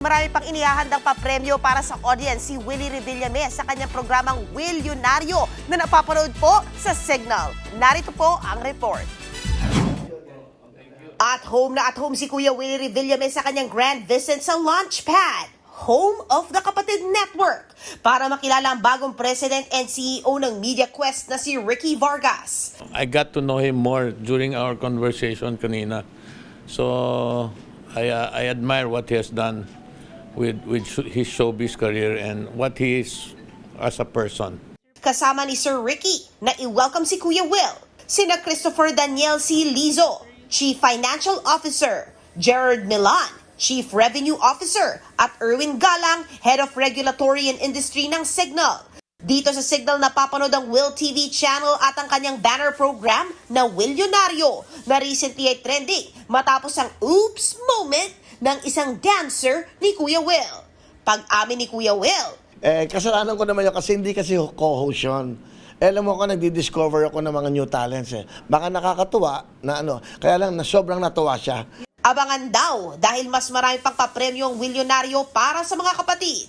Marami pang inihahandang papremyo para sa audience si Willie Revillame sa kanyang programang Willionaryo na napapanood po sa Signal. Narito po ang report. At home si Kuya Willie Revillame sa kanyang grand visit sa Launchpad, home of the Kapatid Network, para makilala ang bagong president and CEO ng MediaQuest na si Ricky Vargas. I got to know him more during our conversation kanina. So I admire what he has done with his showbiz career and what he is as a person. Kasama ni Sir Ricky na i-welcome si Kuya Will, sina Christopher Daniel C. Lizo, Chief Financial Officer, Gerard Milan, Chief Revenue Officer, at Erwin Galang, Head of Regulatory and Industry ng Signal. Dito sa Signal napapanood ang Will TV channel at ang kanyang banner program na Willionaryo na recently ay trending matapos ang oops moment ng isang dancer ni Kuya Will. Pag-amin ni Kuya Will, kasalanan ko naman yun kasi hindi kasi co-host yun. Alam mo ko, nagdi-discover ako ng mga new talents eh. Baka nakakatuwa na kaya lang na sobrang natuwa siya. abangan daw dahil mas marami pang papremyo ang Willionaryo para sa mga kapatid.